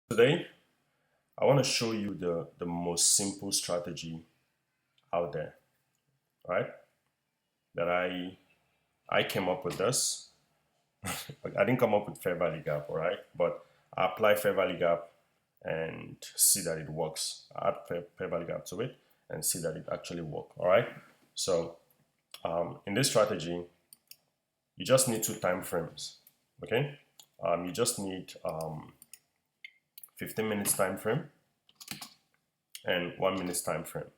Today, I want to show you the most simple strategy out there, right? That I came up with this. I didn't come up with Fair Value Gap, all right? But I apply Fair Value Gap and see that it works. I add Fair Value Gap to it and see that it actually works, all right? So in this strategy, you just need two time frames, okay? You just need 15 minutes time frame and 1 minute time frame.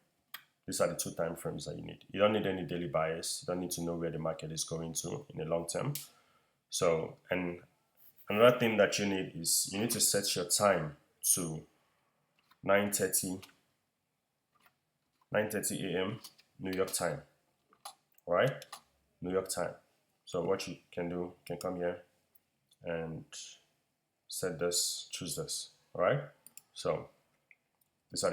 These are the two time frames that you need. You don't need any daily bias. You don't need to know where the market is going to in the long term. So, and another thing that you need is you need to set your time to 9:30 a.m. New York time. All right, New York time. So what you can do, you can come here and set this, choose this. All right. So these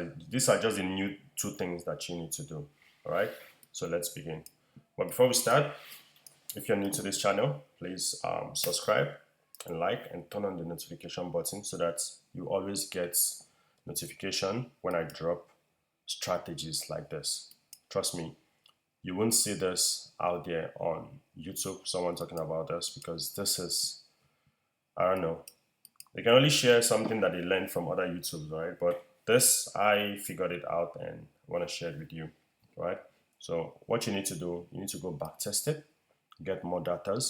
are just the new two things that you need to do. All right. So let's begin. But before we start, if you're new to this channel, please subscribe and like and turn on the notification button so that you always get notification when I drop strategies like this. Trust me, you won't see this out there on YouTube, someone talking about this, because this is, I don't know, they can only share something that they learned from other YouTubes, right? But this, I figured it out and want to share it with you, right? So what you need to do, you need to go back test it, get more data,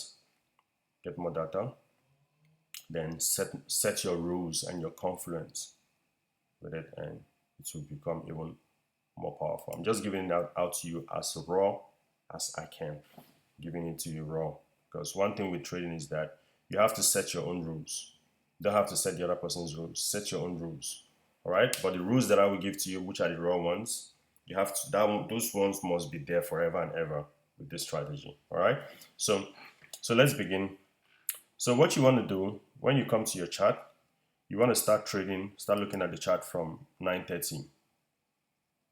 then set your rules and your confluence with it, and it will become even more powerful. I'm just giving that out to you as raw as I can, giving it to you raw, because one thing with trading is that you have to set your own rules. You don't have to set the other person's rules. Set your own rules. All right. But the rules that I will give to you, which are the raw ones, you have to those ones must be there forever and ever with this strategy. All right. So let's begin. So what you want to do when you come to your chart, you want to start trading. Start looking at the chart from 9:30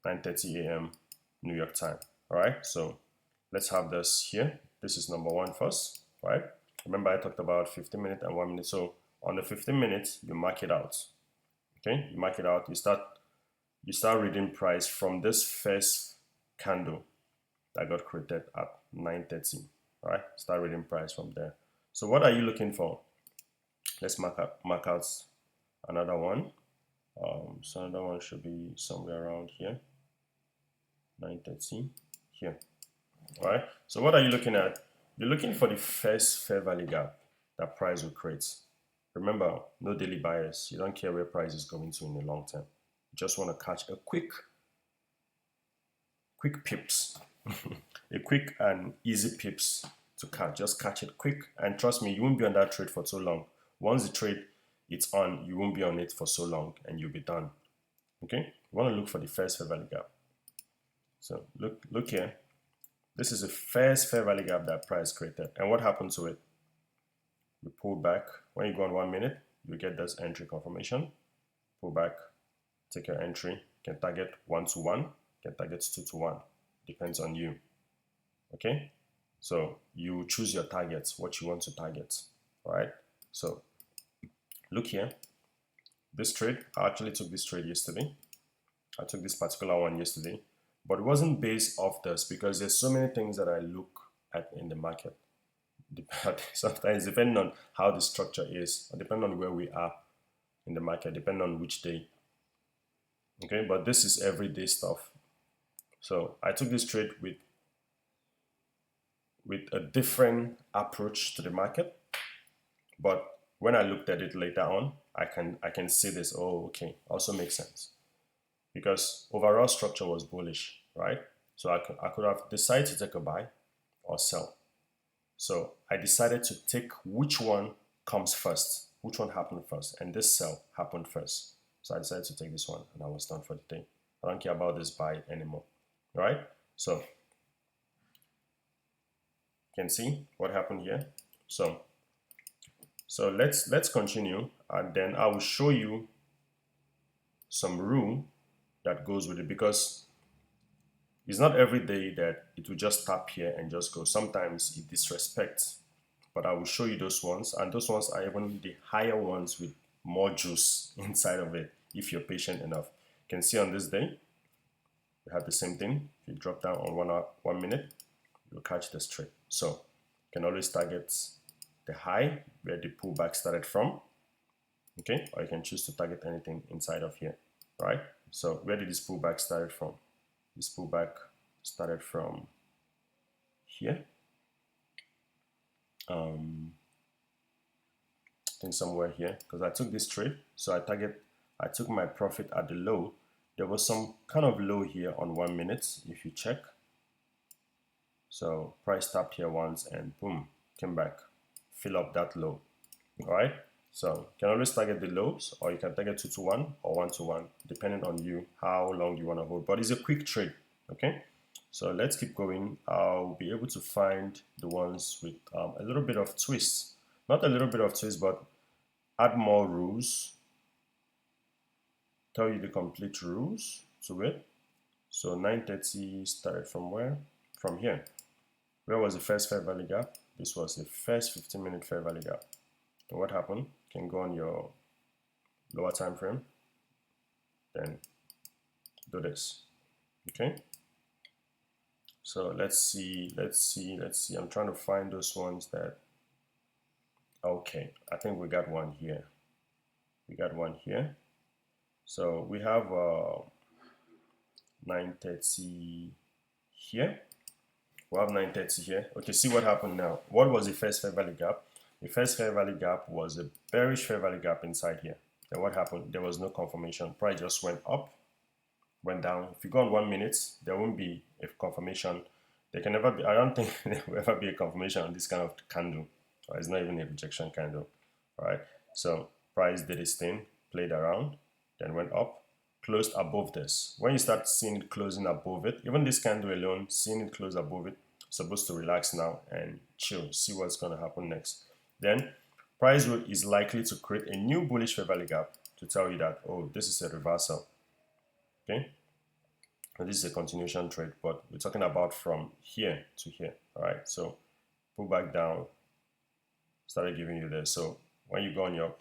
a.m. New York time. All right. So let's have this here. This is number one first. All right. Remember I talked about 15 minutes and 1 minute. So on the 15 minutes, you mark it out. Okay, you mark it out. You start reading price from this first candle that got created at 9:30. All right, start reading price from there. So what are you looking for? Let's mark out another one. So another one should be somewhere around here, 9:30 here. All right. So what are you looking at? You're looking for the first fair value gap that price will create. Remember, no daily bias. You don't care where price is going to in the long term. You just want to catch a quick pips, a quick and easy pips to catch. Just catch it quick, and trust me, you won't be on that trade for so long. Once the trade it's on, you won't be on it for so long, and you'll be done. Okay, you want to look for the first fair value gap. So look here. This is the first fair value gap that price created, and what happened to it? We pull back. When you go on 1 minute, you get this entry confirmation. Pull back, take your entry. You can target 1 to 1, you can target 2 to 1. Depends on you. Okay? So you choose your targets, what you want to target. All right? So look here. This trade, I actually took this trade yesterday. I took this particular one yesterday, but it wasn't based off this because there's so many things that I look at in the market. Sometimes depending on how the structure is, or depending on where we are in the market, depending on which day. Okay, but this is everyday stuff. So I took this trade with a different approach to the market, but when I looked at it later on, I can see this. Oh, okay, also makes sense because overall structure was bullish, right? So I could have decided to take a buy or sell. So I decided to take which one comes first, which one happened first, and this sell happened first. So I decided to take this one, and I was done for the day. I don't care about this buy anymore, all right? So you can see what happened here. So let's continue, and then I will show you some rule that goes with it, because it's not every day that it will just tap here and just go. Sometimes it disrespects, but I will show you those ones, and those ones are even the higher ones with more juice inside of it if you're patient enough. You can see on this day, we have the same thing. If you drop down on 1 hour, 1 minute, you'll catch this trade. So you can always target the high where the pullback started from, okay? Or you can choose to target anything inside of here, right? So where did this pullback started from? This pullback started from here. I think somewhere here, because I took this trade, so I took my profit at the low. There was some kind of low here on 1 minute, if you check. So price tapped here once and boom, came back, fill up that low. All right, so you can always target the lows, or you can target 2 to 1 or 1 to 1, depending on you how long you want to hold. But it's a quick trade, okay? So let's keep going. I'll be able to find the ones with a little bit of twist, not a little bit of twist, but add more rules. Tell you the complete rules to it. So 930 started from where? From here. Where was the first fair value gap? This was the first 15-minute fair value gap. And what happened? You can go on your lower time frame, then do this. Okay. So let's see. I'm trying to find those ones that. Okay, I think we got one here. So we have 930 here. We have 930 here. Okay, see what happened now. What was the first fair value gap? The first fair value gap was a bearish fair value gap inside here. Then what happened? There was no confirmation. Price just went up, went down. If you go on 1 minute, there won't be a confirmation. There can never be, I don't think there will ever be a confirmation on this kind of candle. Or it's not even a rejection candle. All right. So price did its thing, played around, then went up, closed above this. When you start seeing it closing above it, even this candle alone, seeing it close above it, supposed to relax now and chill, see what's going to happen next. Then price is likely to create a new bullish fair value gap to tell you that, oh, this is a reversal. Okay, and this is a continuation trade, but we're talking about from here to here. All right, so pull back down, started giving you this. So when you go on your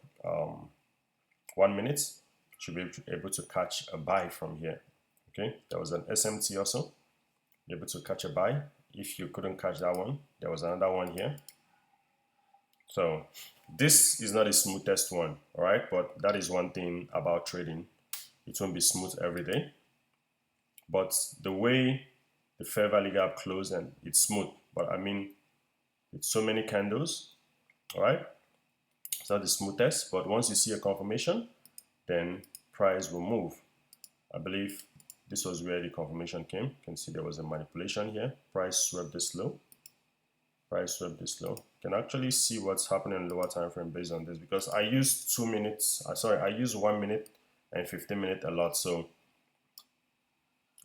1 minute, you should be able to catch a buy from here. Okay, there was an SMT also, you're able to catch a buy. If you couldn't catch that one, there was another one here. So this is not the smoothest one, all right, but that is one thing about trading. It won't be smooth every day, but the way the fair value gap closed, and it's smooth, but I mean, it's so many candles, all right, it's not the smoothest, but once you see a confirmation, then price will move. I believe this was where the confirmation came. You can see there was a manipulation here. Price swept this low. You can actually see what's happening in lower time frame based on this, because I use 2 minutes. I use 1 minute and 15 minutes a lot. So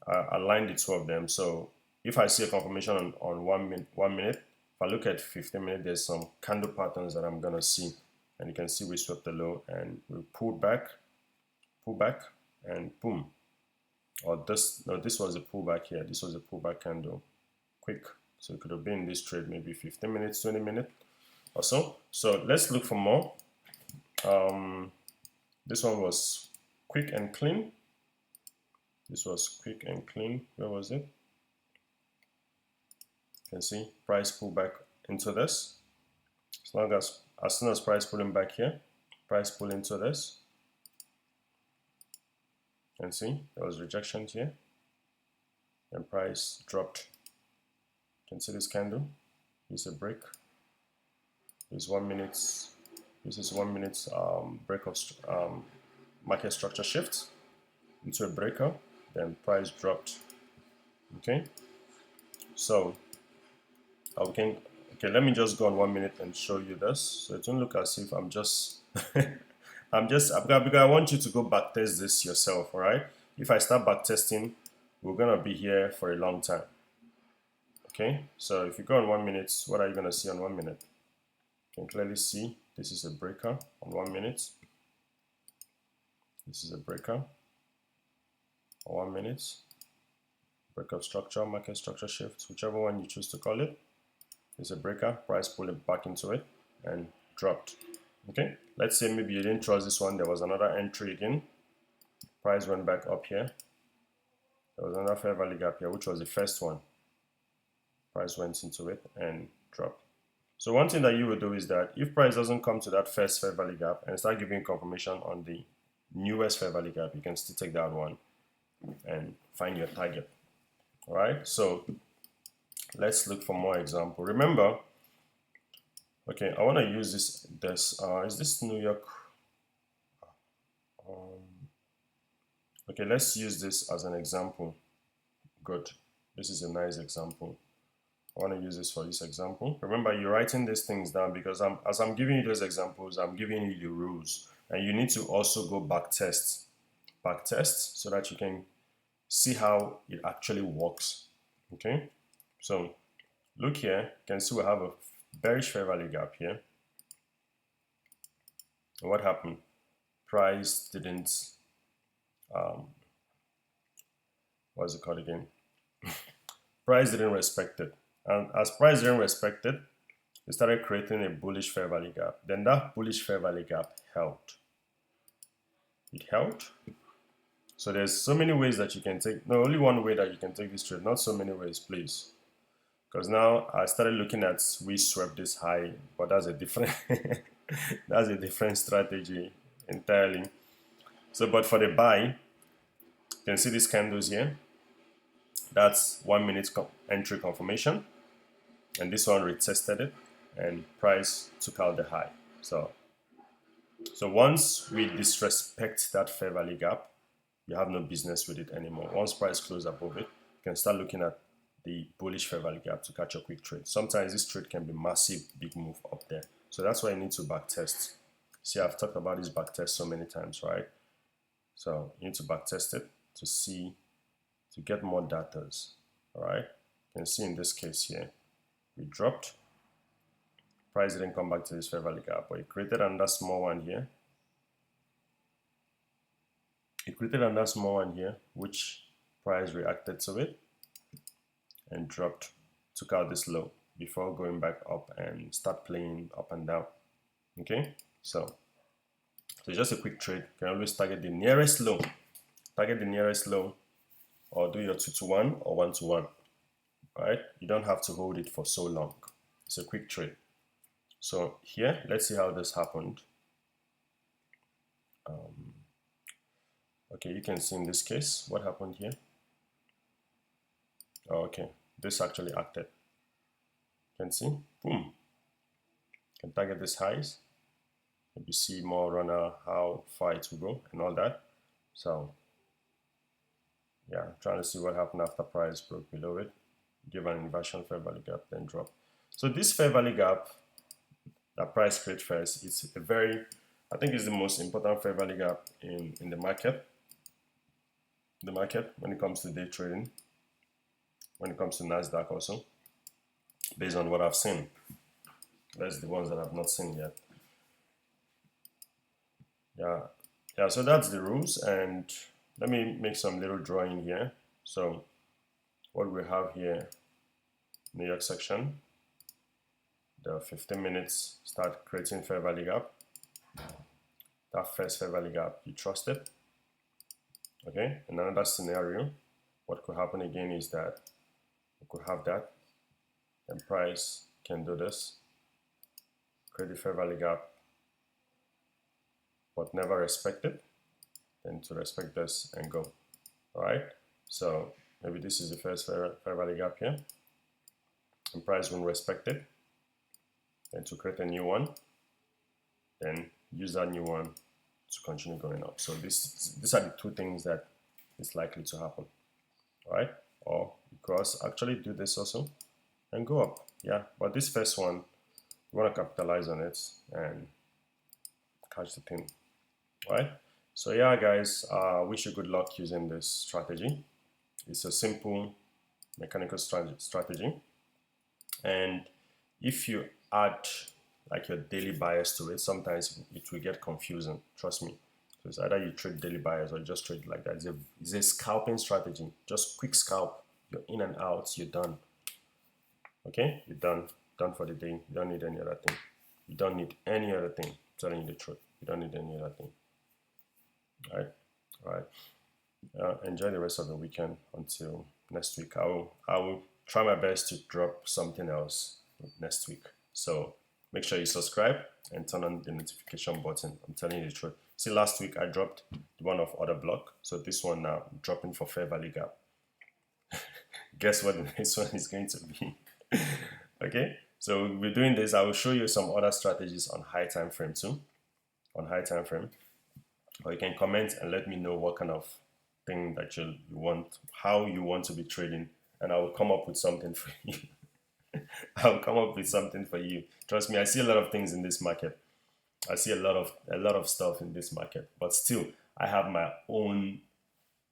I aligned the two of them. So if I see a confirmation on 1 minute, if I look at 15 minutes, there's some candle patterns that I'm gonna see, and you can see we swept the low and we pulled back, and boom. Or this was a pullback here. This was a pullback candle, quick. So it could have been this trade maybe 15 minutes, 20 minutes or so. So let's look for more. This one was quick and clean. Where was it? You can see price pull back into this. As soon as price pulling back here, price pull into this. You can see there was rejections here, and price dropped. You can see this candle. This is a break. This is 1 minute. This is 1 minute break of market structure shift into a breaker. Then price dropped. Okay. So okay, let me just go on 1 minute and show you this. So it won't look as if I'm just because I want you to go back test this yourself. All right. If I start back testing, we're gonna be here for a long time. Okay, so if you go on 1 minute, what are you gonna see on 1 minute? You can clearly see this is a breaker on 1 minute. This is a breaker on 1 minute. Break of structure, market structure shift, whichever one you choose to call it. It's a breaker, price pulled it back into it and dropped. Okay, let's say maybe you didn't trust this one. There was another entry again. Price went back up here. There was another fair value gap here, which was the first one. Price went into it and dropped. So one thing that you will do is that if price doesn't come to that first fair value gap and start giving confirmation on the newest fair value gap, you can still take that one and find your target. All right, so let's look for more example. Remember, okay, I want to use this. Is this New York? Okay, let's use this as an example. Good. This is a nice example. I want to use this for this example. Remember, you're writing these things down because as I'm giving you those examples, I'm giving you the rules. And you need to also go back test so that you can see how it actually works. Okay, so look here, you can see we have a bearish fair value gap here. And what happened? Price didn't, what's it called again? Price didn't respect it. And as price didn't respect it, it started creating a bullish fair value gap. Then that bullish fair value gap held. It held. So there's so many ways that you can take, no, only one way that you can take this trade, not so many ways, please. Because now I started looking at we swept this high, but that's a different that's a different strategy entirely. So but for the buy, you can see these candles here. That's 1 minute entry confirmation, and this one retested it and price took out the high. So once we disrespect that fair value gap, you have no business with it anymore. Once price closes above it, you can start looking at the bullish fair value gap to catch a quick trade. Sometimes this trade can be massive, big move up there. So that's why you need to back test. See, I've talked about this back test so many times, right? So you need to back test it to see, to get more data. All right. You can see in this case here, we dropped. Price didn't come back to this fair value gap, but it created another small one here. It created another small one here, which price reacted to it and dropped, took out this low before going back up and start playing up and down. Okay, so just a quick trade. You can always target the nearest low. Target the nearest low, or do your 2-to-1 or 1-to-1. Right? You don't have to hold it for so long. It's a quick trade. So here, let's see how this happened. Okay, you can see in this case what happened here. Oh, okay, this actually acted. You can see, boom. You can target these highs. Maybe see more runner how far it will go and all that. So yeah, trying to see what happened after price broke below it, give an inversion fair value gap, then drop. So this fair value gap that price create first, it's a very, I think it's the most important fair value gap in the market. The market when it comes to day trading, when it comes to NASDAQ also, based on what I've seen. That's the ones that I've not seen yet. Yeah, so that's the rules, and let me make some little drawing here. So what we have here, New York section, the 15 minutes start creating fair value gap. That first fair value gap, you trust it. Okay, in another scenario, what could happen again is that we could have that, and price can do this, create the fair value gap, but never respect it, then to respect this and go. All right, so maybe this is the first fair value gap here, and price won't respect it, then to create a new one, then use that new one to continue going up. So these are the two things that is likely to happen. All right, or because actually do this also and go up. Yeah, but this first one, you want to capitalize on it and catch the thing. All right, so yeah guys, wish you good luck using this strategy. It's a simple mechanical strategy, and if you add like your daily bias to it, sometimes it will get confusing, trust me. So it's either you trade daily bias or just trade like that. It's a scalping strategy, just quick scalp, you're in and out, you're done. Okay, you're done for the day. You don't need any other thing. You don't need any other thing. telling you the truth. You don't need any other thing. All right. All right. Enjoy the rest of the weekend until next week. I will try my best to drop something else next week. So make sure you subscribe and turn on the notification button. I'm telling you the truth. See, last week I dropped the one of order block. So this one now I'm dropping for fair value gap. Guess what the next one is going to be? Okay. So we're doing this. I will show you some other strategies on high time frame too. On high time frame. Or you can comment and let me know what kind of thing that you want, how you want to be trading, and I will come up with something for you. I'll come up with something for you. Trust me, I see a lot of things in this market. I see a lot of stuff in this market, but still, I have my own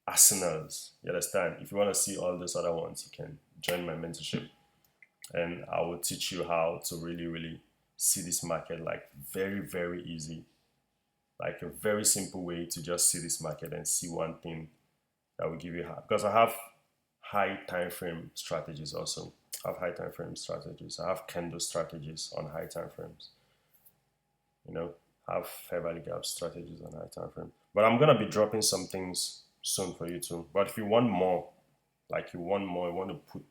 arsenals. You understand? If you want to see all those other ones, you can join my mentorship, and I will teach you how to really, really see this market like very, very easy, like a very simple way to just see this market and see one thing that will give you high. Because I have high time frame strategies also. I have high time frame strategies. I have candle strategies on high time frames. You know, have fair value gap strategies on high time frame. But I'm gonna be dropping some things soon for you too. But if you want more, like you want more, you want to put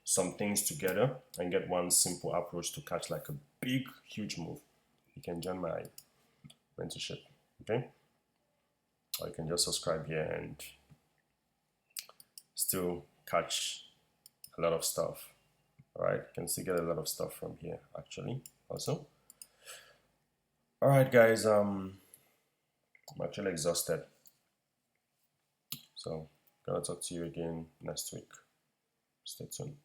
some things together and get one simple approach to catch like a big, huge move, you can join my mentorship. Okay? Or you can just subscribe here and still catch a lot of stuff. All right, you can still get a lot of stuff from here actually also. All right, guys, I'm actually exhausted, so gonna talk to you again next week. Stay tuned.